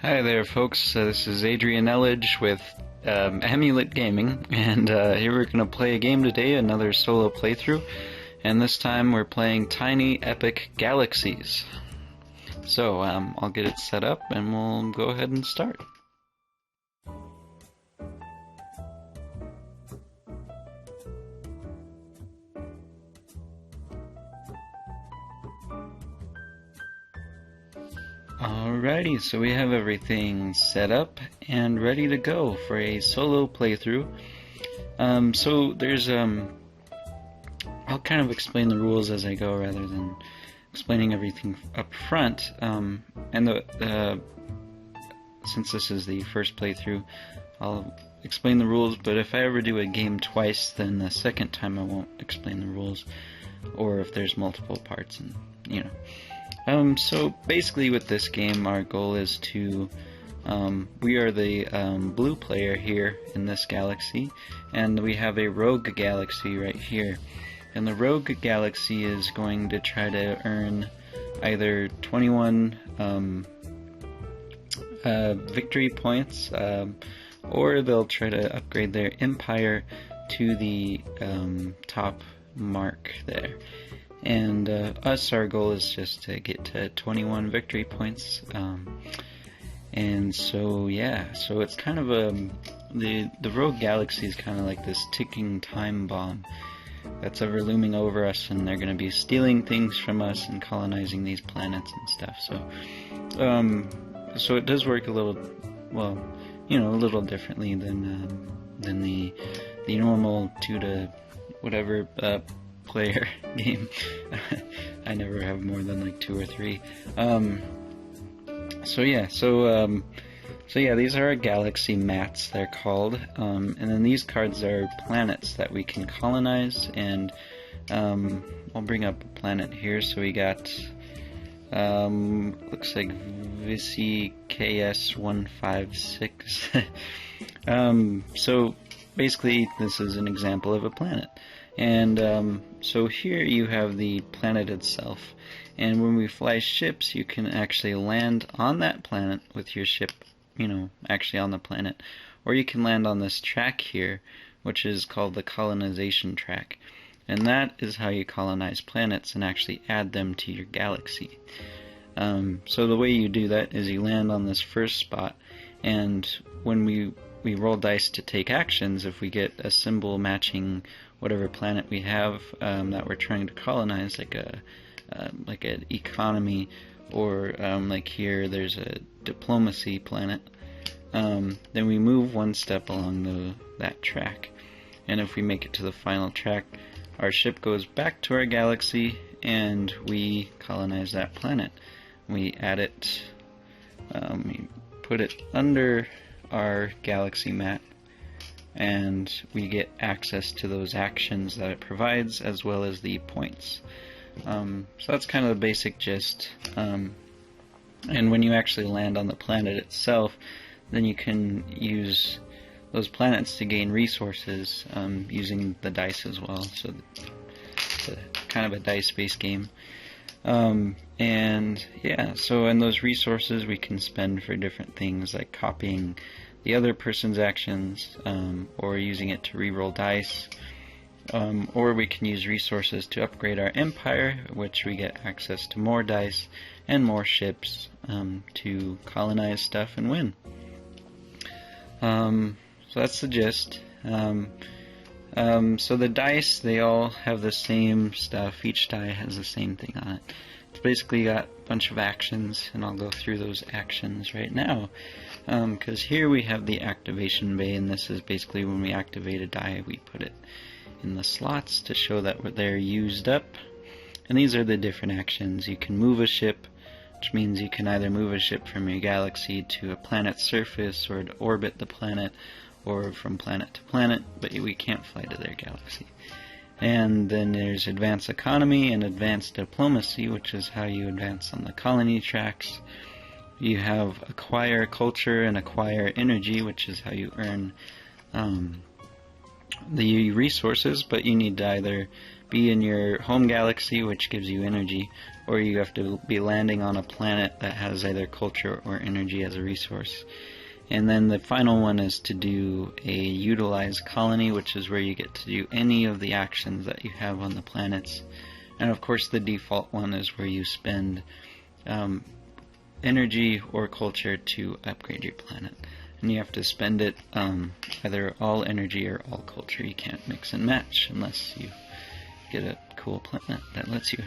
Hi there, folks. This is Adrian Elledge with Amulet Gaming, and here we're going to play a game today, another solo playthrough, and this time we're playing Tiny Epic Galaxies. So, I'll get it set up, and we'll go ahead and start. Alrighty, so we have everything set up and ready to go for a solo playthrough. So there's I'll kind of explain the rules as I go rather than explaining everything up front. And since this is the first playthrough, I'll explain the rules. But if I ever do a game twice, then the second time I won't explain the rules, or if there's multiple parts, and you know. So basically with this game, our goal is to, we are the blue player here in this galaxy, and we have a rogue galaxy right here. And the rogue galaxy is going to try to earn either 21 victory points, or they'll try to upgrade their empire to the top mark there. And our goal is just to get to 21 victory points. And so, yeah, so it's kind of the rogue galaxy is kind of like this ticking time bomb that's ever looming over us, and they're going to be stealing things from us and colonizing these planets and stuff. So it does work a little, well, you know, a little differently than the normal 2 to whatever player game. I never have more than like 2 or 3. So yeah, these are our galaxy mats, they're called, and then these cards are planets that we can colonize, and I'll bring up a planet here. So we got looks like Visi KS156. So basically this is an example of a planet. And so here you have the planet itself, and when we fly ships, you can actually land on that planet with your ship, you know, actually on the planet, or you can land on this track here, which is called the colonization track, and that is how you colonize planets and actually add them to your galaxy. So the way you do that is you land on this first spot, and when we roll dice to take actions, if we get a symbol matching whatever planet we have that we're trying to colonize, like an economy, or like here there's a diplomacy planet, then we move one step along that track, and if we make it to the final track, our ship goes back to our galaxy and we colonize that planet. We add it, we put it under our galaxy mat, and we get access to those actions that it provides, as well as the points. So that's kind of the basic gist. And when you actually land on the planet itself, then you can use those planets to gain resources using the dice as well. So it's kind of a dice-based game. And yeah, so in those resources we can spend for different things, like copying the other person's actions, or using it to re-roll dice, or we can use resources to upgrade our empire, which we get access to more dice and more ships to colonize stuff and win. So that's the gist. So the dice, they all have the same stuff. Each die has the same thing on it. It's basically got a bunch of actions, and I'll go through those actions right now. Because here we have the activation bay, and this is basically when we activate a die, we put it in the slots to show that they're used up. And these are the different actions. You can move a ship, which means you can either move a ship from your galaxy to a planet's surface, or to orbit the planet, or from planet to planet, but we can't fly to their galaxy. And then there's advanced economy and advanced diplomacy, which is how you advance on the colony tracks. You have acquire culture and acquire energy, which is how you earn the resources, but you need to either be in your home galaxy, which gives you energy, or you have to be landing on a planet that has either culture or energy as a resource. And then the final one is to do a utilize colony, which is where you get to do any of the actions that you have on the planets. And of course the default one is where you spend energy or culture to upgrade your planet. And you have to spend it either all energy or all culture. You can't mix and match unless you get a cool planet that lets you.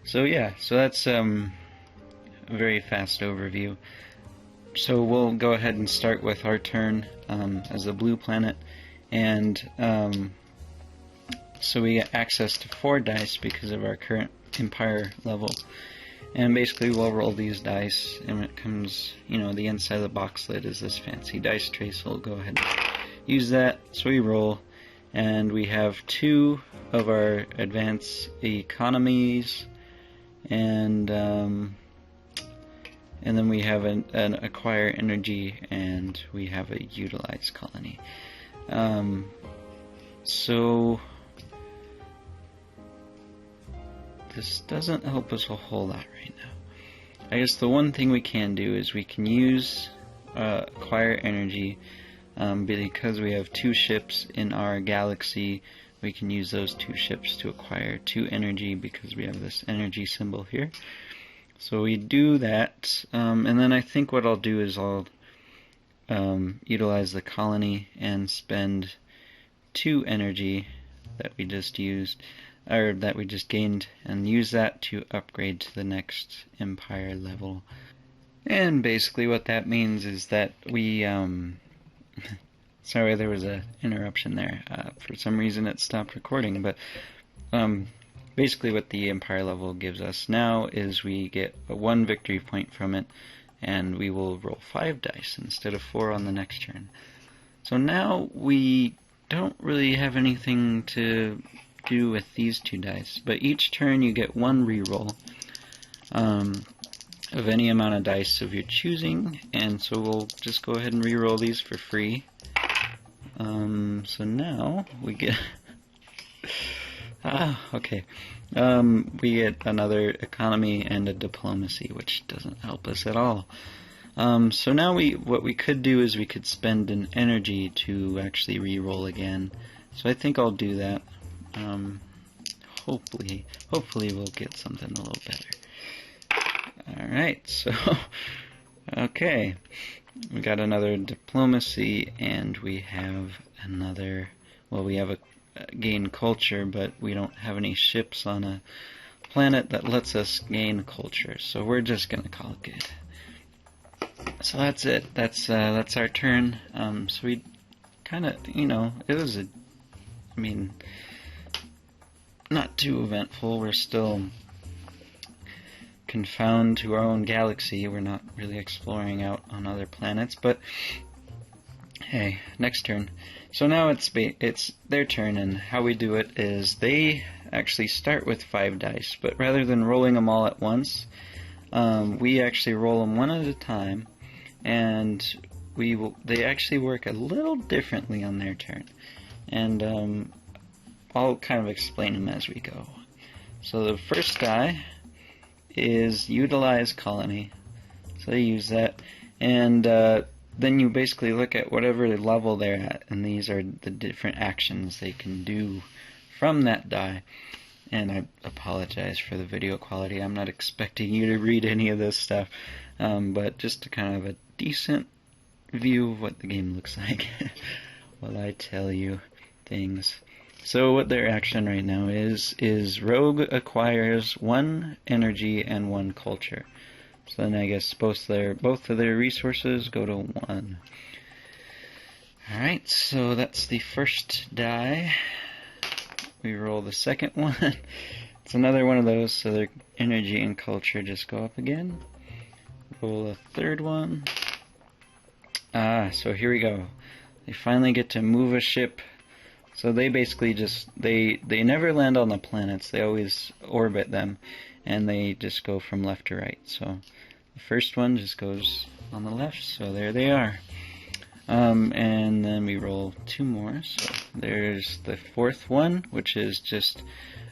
So yeah, so that's a very fast overview. So we'll go ahead and start with our turn as a blue planet, and so we get access to 4 dice because of our current Empire level. And basically we'll roll these dice, and when it comes, you know, the inside of the box lid is this fancy dice tray, so we'll go ahead and use that. So we roll, and we have 2 of our advanced economies, and then we have an acquire energy, and we have a utilize colony. So this doesn't help us a whole lot right now. I guess the one thing we can do is we can use acquire energy, because we have 2 ships in our galaxy. We can use those 2 ships to acquire 2 energy because we have this energy symbol here. So we do that, and then I think what I'll do is I'll utilize the colony and spend 2 energy that we just used, or that we just gained, and use that to upgrade to the next Empire level. And basically what that means is that we, sorry, there was an interruption there. For some reason it stopped recording, but basically what the Empire level gives us now is we get 1 victory point from it, and we will roll 5 dice instead of 4 on the next turn. So now we don't really have anything to do with these 2 dice, but each turn you get 1 reroll of any amount of dice of your choosing, and so we'll just go ahead and reroll these for free. So now we get okay. We get another economy and a diplomacy, which doesn't help us at all. So now what we could do is we could spend an energy to actually re-roll again. So I think I'll do that. Hopefully we'll get something a little better. Alright, so okay. We got another diplomacy, and we have another, well, we have a gain culture, but we don't have any ships on a planet that lets us gain culture, so we're just gonna call it good. So that's it. That's our turn. So we kind of, you know, it was not too eventful. We're still confined to our own galaxy. We're not really exploring out on other planets, but hey, next turn. So now it's their turn, and how we do it is they actually start with 5 dice, but rather than rolling them all at once, we actually roll them one at a time, and they actually work a little differently on their turn, and I'll kind of explain them as we go. So the first die is utilize colony, so they use that, and then you basically look at whatever level they're at, and these are the different actions they can do from that die. And I apologize for the video quality. I'm not expecting you to read any of this stuff, but just to kind of have a decent view of what the game looks like while I tell you things. So what their action right now is Rogue acquires 1 energy and 1 culture. So then I guess both of their resources go to 1. Alright, so that's the first die. We roll the second one. It's another one of those, so their energy and culture just go up again. Roll a third one. So here we go. They finally get to move a ship. So they basically they never land on the planets. They always orbit them, and they just go from left to right. So the first one just goes on the left, so there they are. And then we roll 2 more. So there's the 4th one, which is just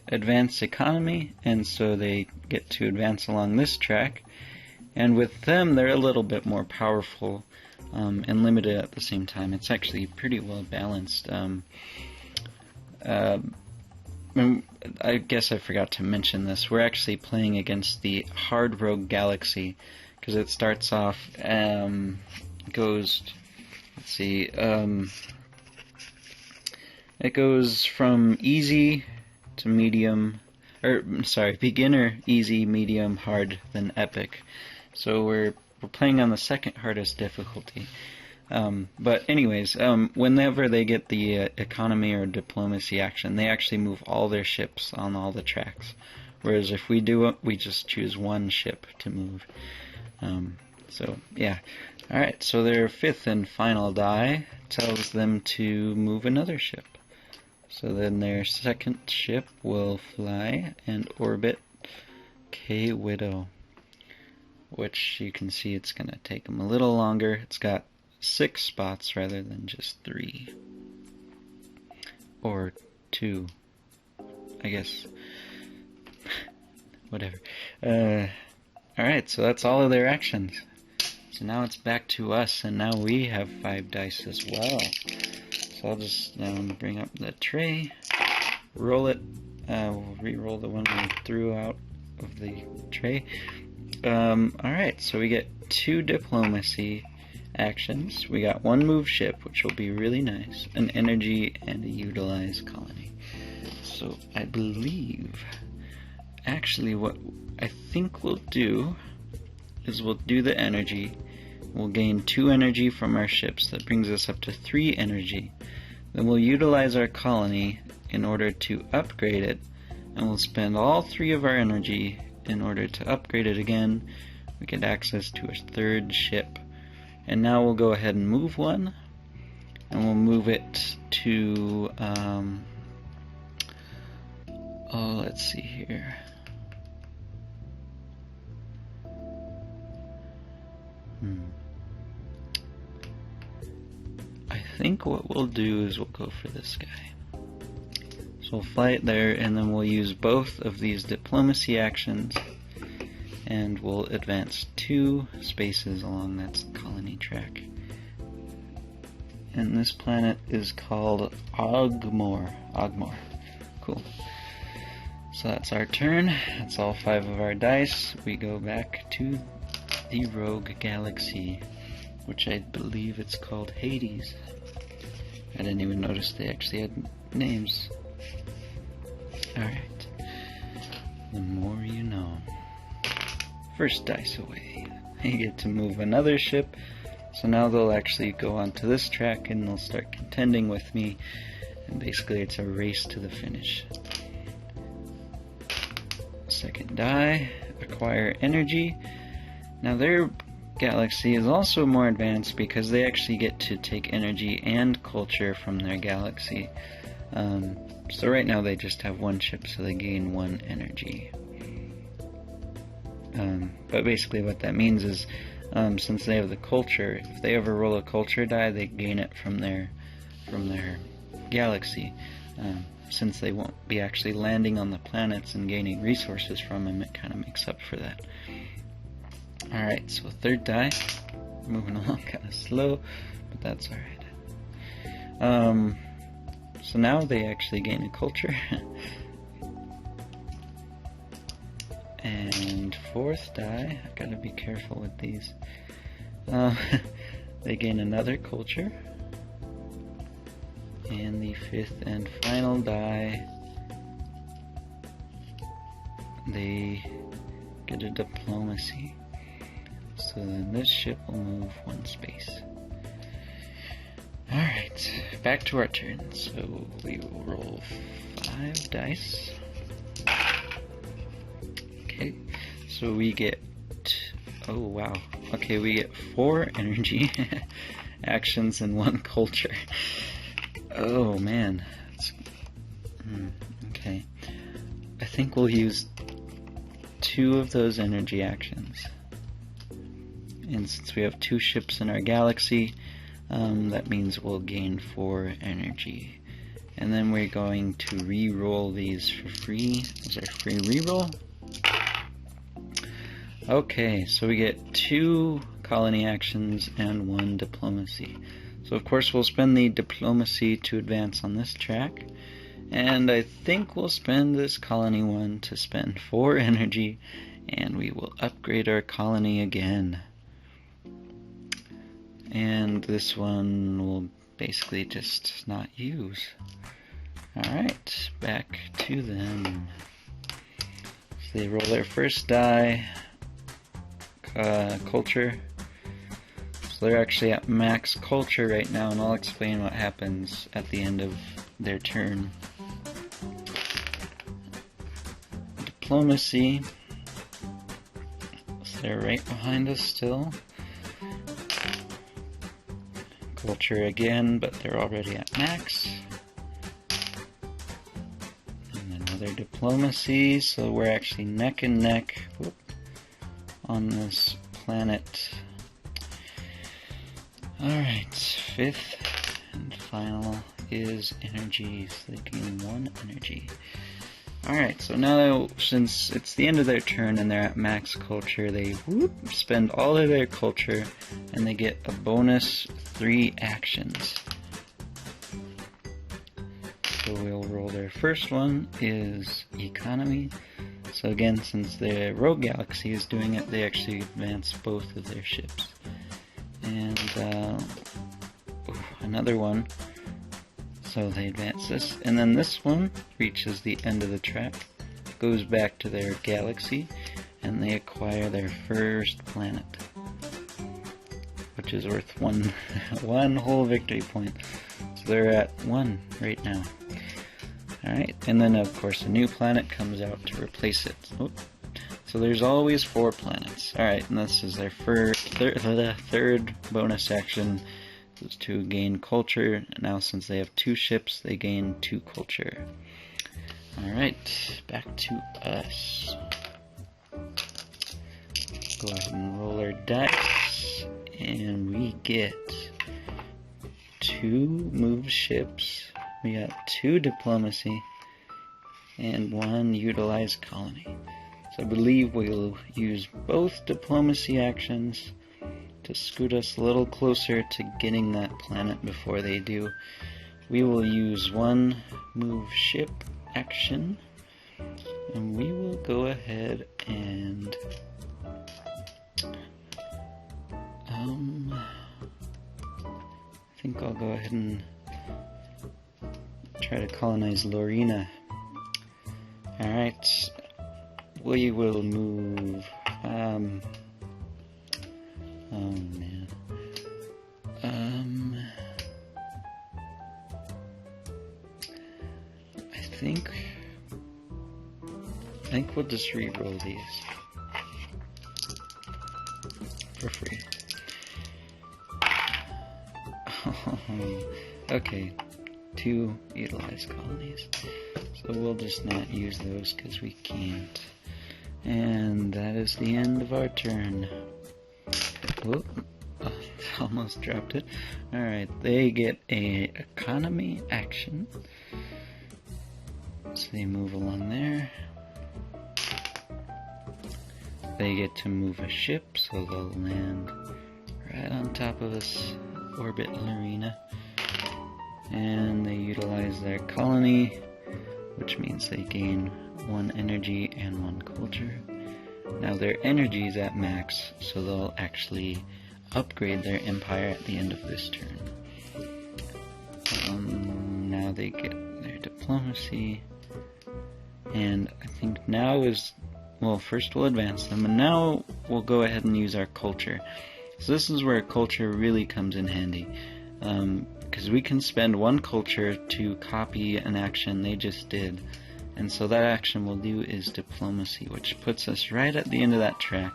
advance economy, and so they get to advance along this track. And with them, they're a little bit more powerful and limited at the same time. It's actually pretty well balanced. I guess I forgot to mention this. We're actually playing against the Hard Rogue Galaxy, because it starts off, goes, let's see, it goes from easy to medium, beginner, easy, medium, hard, then epic. So we're playing on the second hardest difficulty. But anyways, whenever they get the economy or diplomacy action, they actually move all their ships on all the tracks. Whereas if we do it, we just choose one ship to move. So yeah. Alright, so their fifth and final die tells them to move another ship. So then their second ship will fly and orbit K Widow, which you can see it's going to take them a little longer. It's got 6 spots rather than just 3. Or 2, I guess. Whatever. Alright, so that's all of their actions. So now it's back to us, and now we have 5 dice as well. So I'll just bring up the tray, roll it, we'll re-roll the one we threw out of the tray. Alright, so we get 2 diplomacy actions. We got 1 move ship, which will be really nice, an energy, and a utilize colony. So I believe, actually what I think we'll do is we'll do the energy. We'll gain 2 energy from our ships. That brings us up to 3 energy. Then we'll utilize our colony in order to upgrade it, and we'll spend all 3 of our energy in order to upgrade it again. We get access to a 3rd ship. And now we'll go ahead and move one, and we'll move it to, let's see here. I think what we'll do is we'll go for this guy. So we'll fly it there, and then we'll use both of these diplomacy actions, and we'll advance 2 spaces along that colony track. And this planet is called Ogmore. Ogmore. Cool. So that's our turn. That's all 5 of our dice. We go back to the Rogue Galaxy, which I believe it's called Hades. I didn't even notice they actually had names. Alright. The more you know. First dice away. You get to move another ship. So now they'll actually go onto this track and they'll start contending with me. And basically it's a race to the finish. Second die. Acquire energy. Now their galaxy is also more advanced because they actually get to take energy and culture from their galaxy. So right now they just have 1 ship, so they gain 1 energy. But basically what that means is, since they have the culture, if they ever roll a culture die, they gain it from their galaxy. Since they won't be actually landing on the planets and gaining resources from them, it kind of makes up for that. Alright, so 3rd die. Moving along kind of slow, but that's alright. So now they actually gain a culture. And 4th die, I gotta be careful with these. They gain another culture. And the 5th and final die, they get a diplomacy. So then this ship will move 1 space. Alright, back to our turn. So we will roll 5 dice. Okay, so we get, oh wow, okay, we get 4 energy actions and 1 culture. Oh man, okay. I think we'll use 2 of those energy actions. And since we have 2 ships in our galaxy, that means we'll gain 4 energy. and then we're going to re-roll these for free as our free re-roll. Okay, so we get 2 colony actions and 1 diplomacy. So of course we'll spend the diplomacy to advance on this track, and I think we'll spend this colony one to spend 4 energy, and we will upgrade our colony again. And this one will basically just not use. Alright, back to them. So they roll their first die, culture. So they're actually at max culture right now, and I'll explain what happens at the end of their turn. Diplomacy. So they're right behind us still. Culture again, but they're already at max. And another diplomacy, so we're actually neck and neck on this planet. Alright, 5th and final is energy, so they gain 1 energy. Alright, so now since it's the end of their turn and they're at max culture, they spend all of their culture and they get a bonus 3 actions. So we'll roll their first one is economy. So again, since the Rogue Galaxy is doing it, they actually advance both of their ships. And another one. So they advance this, and then this one reaches the end of the track, goes back to their galaxy, and they acquire their first planet, which is worth one whole victory point. So they're at 1 right now. Alright, and then of course a new planet comes out to replace it. So there's always 4 planets. Alright, and this is their third bonus action. Is to gain culture. Now since they have 2 ships, they gain 2 culture. Alright, back to us. Go ahead and roll our dice, and we get 2 moved ships, we got 2 diplomacy, and 1 utilized colony. So I believe we'll use both diplomacy actions to scoot us a little closer to getting that planet before they do. We will use 1 move ship action, and we will go ahead and I think I'll go ahead and try to colonize Lorena. Alright, we will move oh man. I think we'll just re-roll these for free. Okay, 2 utilized colonies. So we'll just not use those because we can't. And that is the end of our turn. Whoop, almost dropped it. Alright, they get a economy action. So they move along there. They get to move a ship, so they'll land right on top of this orbit arena. And they utilize their colony, which means they gain 1 energy and 1 culture. Now their energy is at max, so they'll actually upgrade their empire at the end of this turn. Now they get their diplomacy, and I think now is, well, first we'll advance them, and now we'll go ahead and use our culture. So this is where culture really comes in handy, because we can spend 1 culture to copy an action they just did. And so that action we'll do is diplomacy, which puts us right at the end of that track.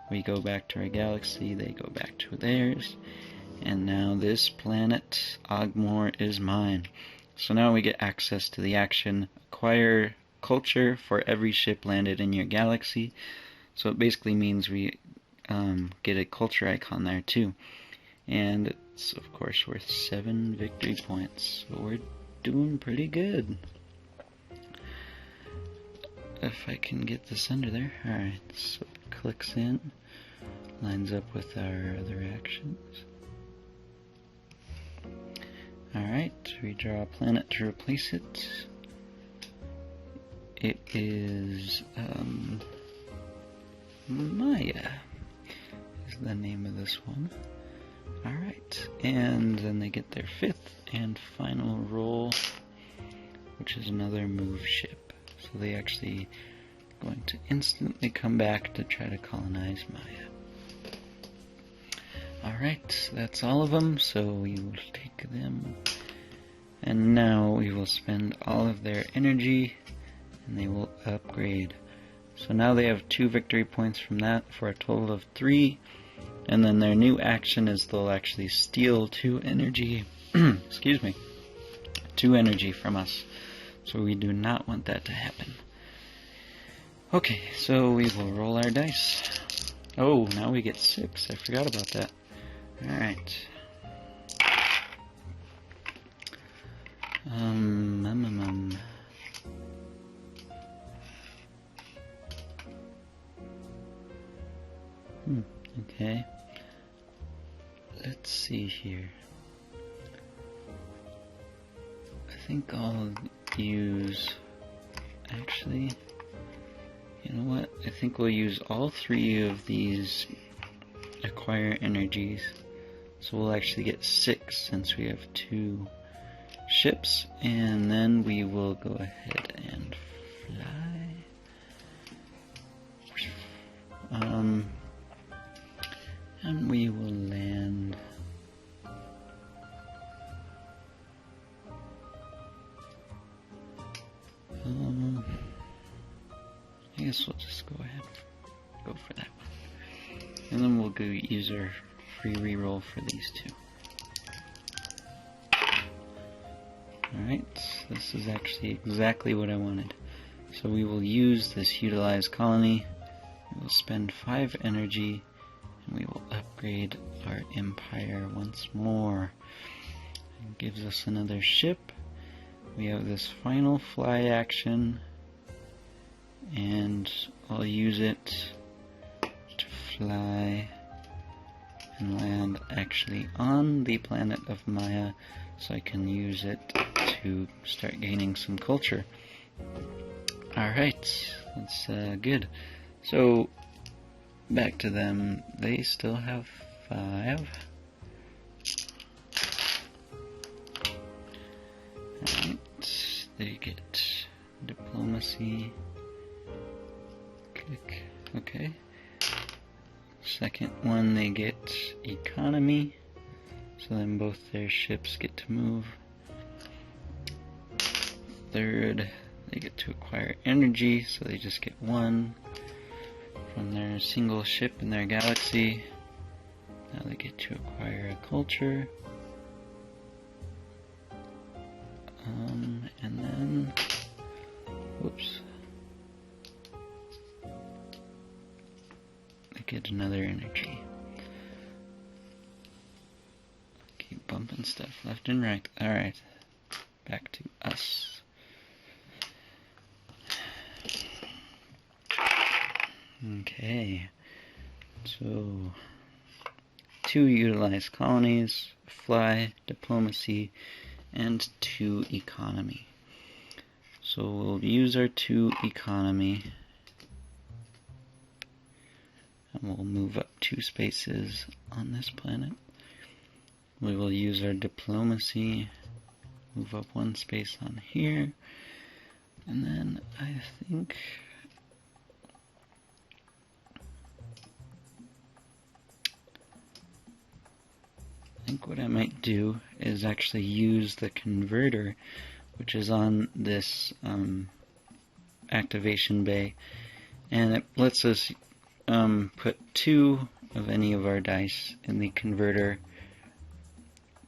We go back to our galaxy, they go back to theirs, and now this planet, Ogmore, is mine. So now we get access to the action, acquire culture for every ship landed in your galaxy. So it basically means we get a culture icon there too. And it's of course worth 7 victory points, so we're doing pretty good. If I can get this under there. Alright, so it clicks in, lines up with our other actions. Alright, we draw a planet to replace it. It is Maya is the name of this one. Alright, and then they get their 5th and final roll, which is another move ship. So they actually going to instantly come back to try to colonize Maya. Alright, that's all of them, so we will take them. And now we will spend all of their energy and they will upgrade. So now they have 2 victory points from that for a total of 3. And then their new action is they'll actually steal 2 energy, excuse me, 2 energy from us. So we do not want that to happen. Okay, so we will roll our dice. Oh, now we get 6. I forgot about that. Alright. Okay. Let's see here. I think I'll use... Actually, you know what? I think we'll use all 3 of these acquire energies. So we'll actually get 6 since we have 2 ships. And then we will go ahead and fly. And we will land I guess we'll just go ahead and go for that one. And then we'll go use our free reroll for these 2. Alright, this is actually exactly what I wanted. So we will use this utilized colony. We will spend 5 energy and we will upgrade our empire once more. It gives us another ship. We have this final fly action, and I'll use it to fly and land actually on the planet of Maya, so I can use it to start gaining some culture. Alright, that's good. So back to them. They still have 5. Alright, they get diplomacy. Click. Okay. Second one, they get economy. So then both their ships get to move. Third, they get to acquire energy, so they just get 1 from their single ship in their galaxy. Now they get to acquire a culture. And then, whoops, they get another energy. Keep bumping stuff left and right. Alright, back to us. Okay, so 2 utilized colonies, fly, diplomacy, and 2 economy. So we'll use our 2 economy, and we'll move up 2 spaces on this planet. We will use our diplomacy, move up 1 space on here, and then I think what I might do is actually use the converter, which is on this activation bay, and it lets us put 2 of any of our dice in the converter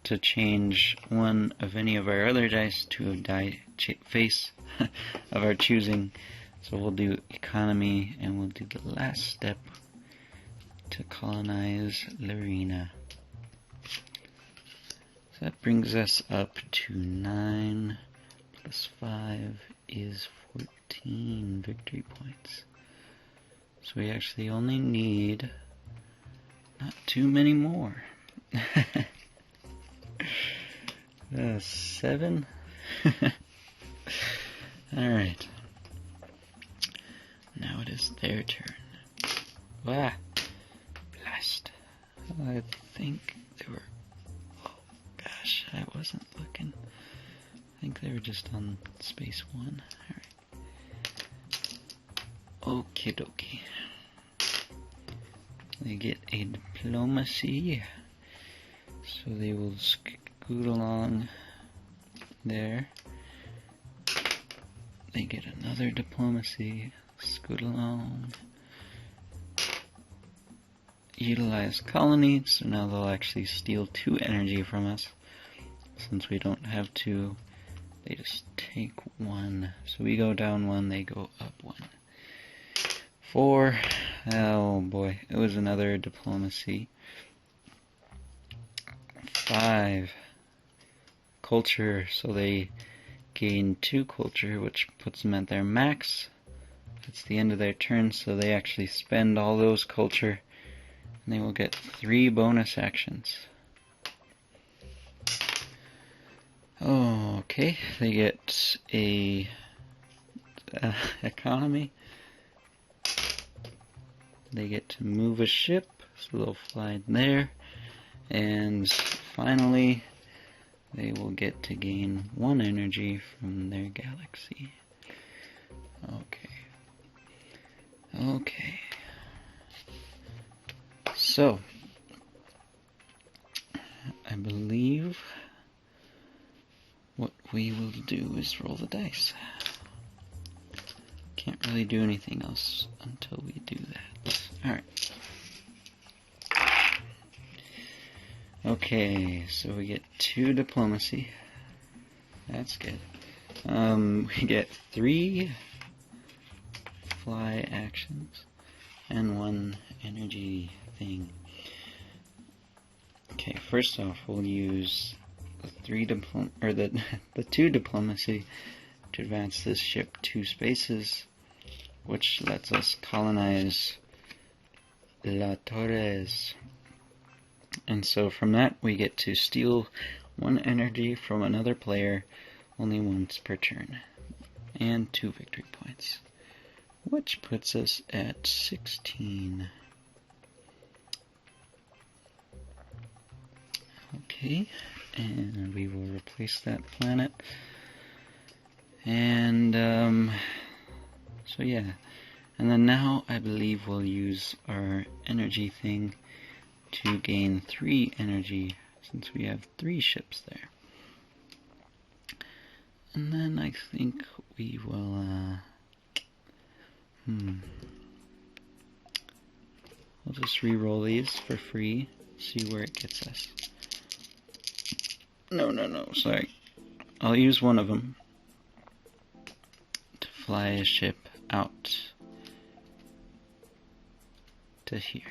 to change 1 of any of our other dice to a die face of our choosing. So we'll do economy, and we'll do the last step to colonize Lorena. So that brings us up to 9. plus 5 is 14 victory points. So we actually only need not too many more. 7. Alright. Now it is their turn. Ah! Blast. I think they were... Oh gosh, I wasn't looking. I think they were just on space 1. Alright. Okie dokie. They get a diplomacy. So they will scoot along there. They get another diplomacy. Scoot along. Utilize colony, so now they'll actually steal 2 energy from us. Since we don't have 2, they just take 1. So we go down 1, they go up 1. 4. Oh boy, it was another diplomacy. 5. Culture, so they gain 2 culture, which puts them at their max. It's the end of their turn, so they actually spend all those culture, and they will get 3 bonus actions. Okay, they get a economy. They get to move a ship, so they'll fly there. And finally, they will get to gain 1 energy from their galaxy. Okay. So, I believe what we will do is roll the dice. Can't really do anything else until we do that. Alright. Okay, so we get 2 diplomacy. That's good. We get 3 fly actions and 1 energy thing. Okay, first off, we'll use the 2 diplomacy to advance this ship 2 spaces, which lets us colonize La Torres. And so from that, we get to steal 1 energy from another player only once per turn, and 2 victory points, which puts us at 16. Okay, and we will replace that planet. And so yeah, and then now I believe we'll use our energy thing to gain 3 energy, since we have 3 ships there. And then I think we will we'll just re-roll these for free, see where it gets us. No, sorry. I'll use one of them to fly a ship out to here.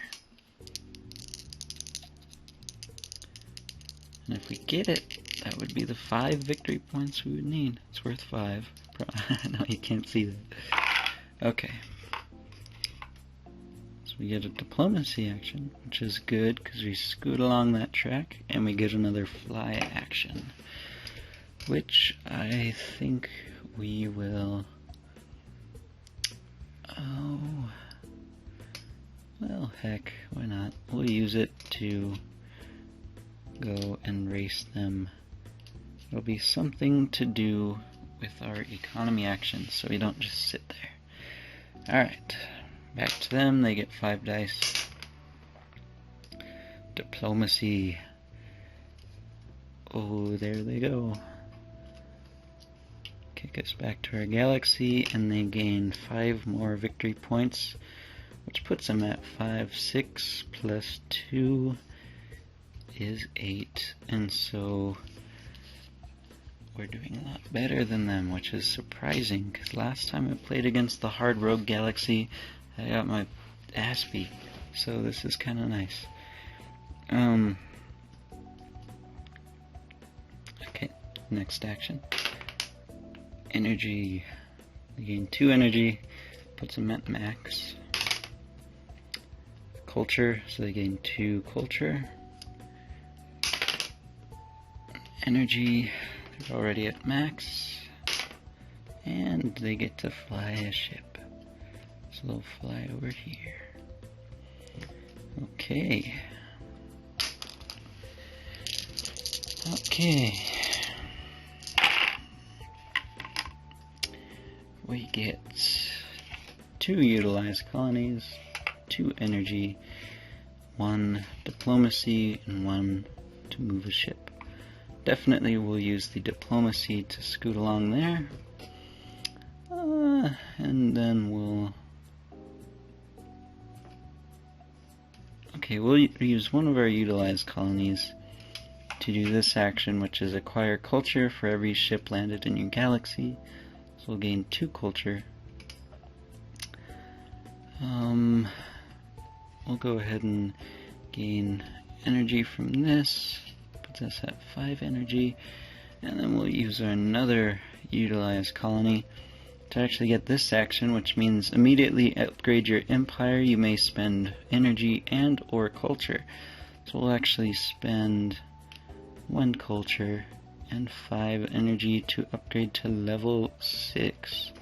And if we get it, that would be the 5 victory points we would need. It's worth 5. No, you can't see that. Okay. So we get a diplomacy action, which is good because we scoot along that track, and we get another fly action, which I think we will... Oh, well, heck, why not? We'll use it to go and race them. It'll be something to do with our economy action, so we don't just sit there. Alright, back to them. They get 5 dice. Diplomacy. Oh, there they go. Kick us back to our galaxy, and they gain 5 more victory points, which puts them at 5, 6 plus 2 is 8, and so we're doing a lot better than them, which is surprising, because last time I played against the hard rogue galaxy, I got my ass beat, so this is kind of nice. Okay, next action. energy. They gain 2 energy, puts them at max. Culture, so they gain 2 culture. Energy, they're already at max. And they get to fly a ship. So they'll fly over here. Okay. Okay. We get 2 utilized colonies, 2 energy, 1 diplomacy, and 1 to move a ship. Definitely we'll use the diplomacy to scoot along there. And then we'll use one of our utilized colonies to do this action, which is acquire culture for every ship landed in your galaxy. So we'll gain 2 culture. We'll go ahead and gain energy from this, puts us at 5 energy, and then we'll use another utilized colony to actually get this action, which means immediately upgrade your empire. You may spend energy and or culture. So we'll actually spend 1 culture and 5 energy to upgrade to level 6.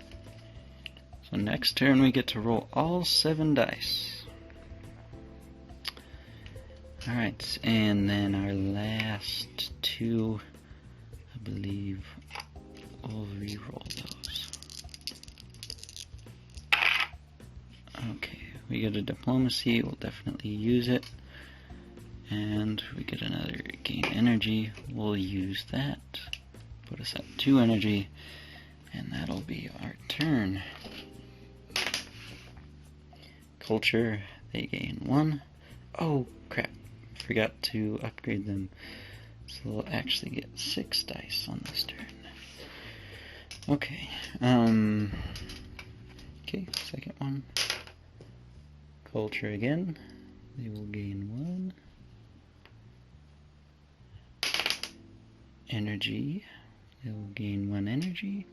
So next turn we get to roll all 7 dice. Alright, and then our last 2, I believe, we'll re-roll those. Okay, we get a diplomacy, we'll definitely use it. And we get another gain energy, we'll use that. Put us at 2 energy, and that'll be our turn. Culture, they gain 1. Oh crap, forgot to upgrade them. So they'll actually get 6 dice on this turn. Okay, okay, second one. Culture again, they will gain 1. Energy, they will gain 1 energy.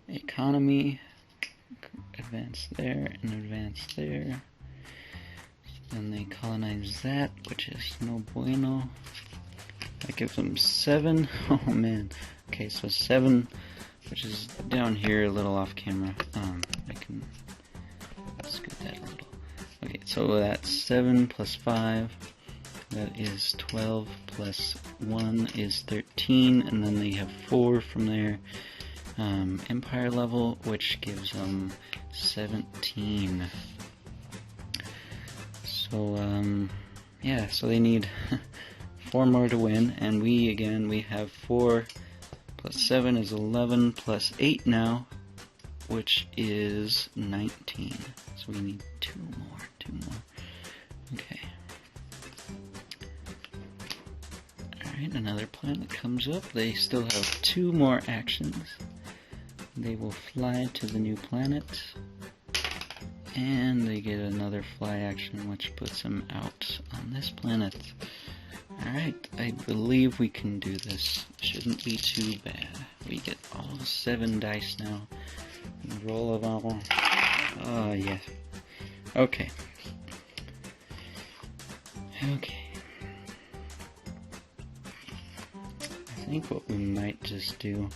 Economy, advance there and advance there. Then they colonize that, which is no bueno. That gives them 7. Oh man. Okay, so 7, which is down here a little off camera. I can scoot that a little. Okay, so that's 7 plus 5. That is 12 plus 1 is 13, and then they have 4 from their empire level, which gives them 17. So, yeah, so they need 4 more to win, and we have 4 plus 7 is 11 plus 8 now, which is 19. So we need 2 more. Okay. Alright, another planet comes up. They still have 2 more actions. They will fly to the new planet, and they get another fly action, which puts them out on this planet. Alright, I believe we can do this. Shouldn't be too bad. We get all 7 dice now. Roll of all. Oh, yeah. Okay. Okay. I think what we might just do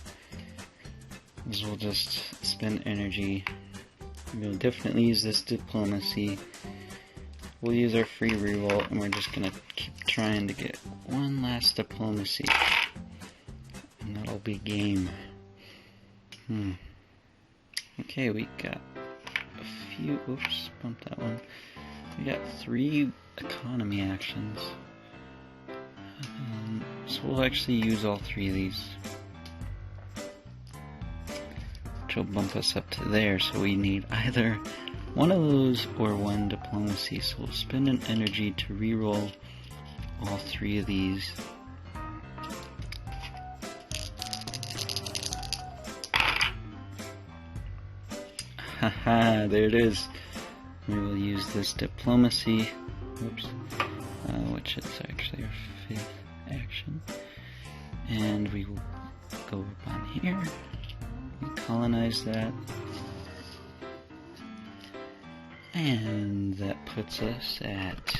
is we'll just spend energy. We'll definitely use this diplomacy. We'll use our free reroll, and we're just gonna keep trying to get one last diplomacy, and that'll be game. Okay, we got a few. Oops, bumped that one. We got 3 economy actions. So we'll actually use all 3 of these, which will bump us up to there. So we need either one of those or 1 diplomacy. So we'll spend an energy to reroll all 3 of these. Haha, there it is. We will use this diplomacy, which is actually our 5th action, and we will go up on here, we colonize that, and that puts us at,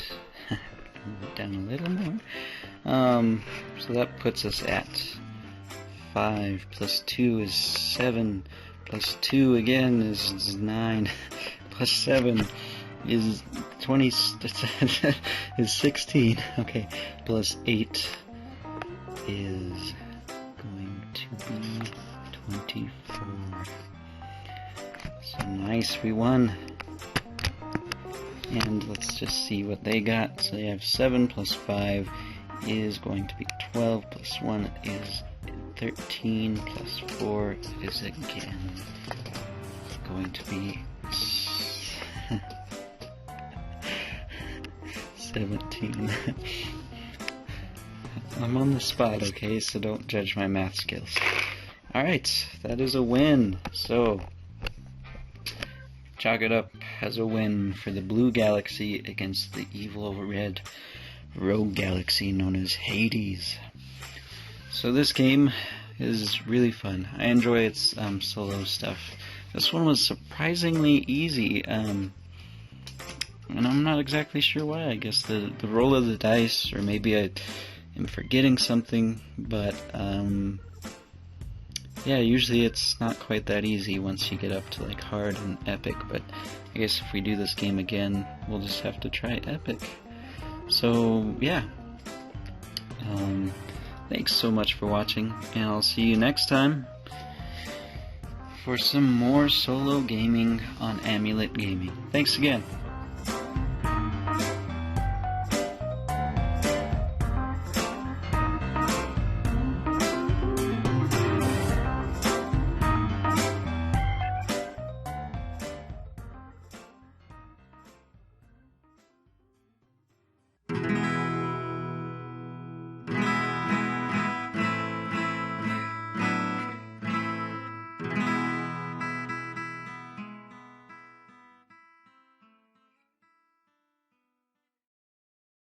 move it down a little more, so that puts us at 5 plus 2 is 7, plus 2 again is 9, plus 7 is 20, is 16, okay, plus 8 is going to be 24. So nice, we won. And let's just see what they got. So they have 7 plus 5 is going to be 12, plus 1 is 13, plus 4 is again going to be 17. I'm on the spot, okay, so don't judge my math skills. Alright, that is a win. So, chalk it up as a win for the blue galaxy against the evil red rogue galaxy known as Hades. So this game is really fun. I enjoy its solo stuff. This one was surprisingly easy, and I'm not exactly sure why. I guess the roll of the dice, or maybe I am forgetting something, but yeah, usually it's not quite that easy once you get up to like hard and epic, but I guess if we do this game again, we'll just have to try epic. So yeah, thanks so much for watching, and I'll see you next time for some more solo gaming on Amulet Gaming. Thanks again.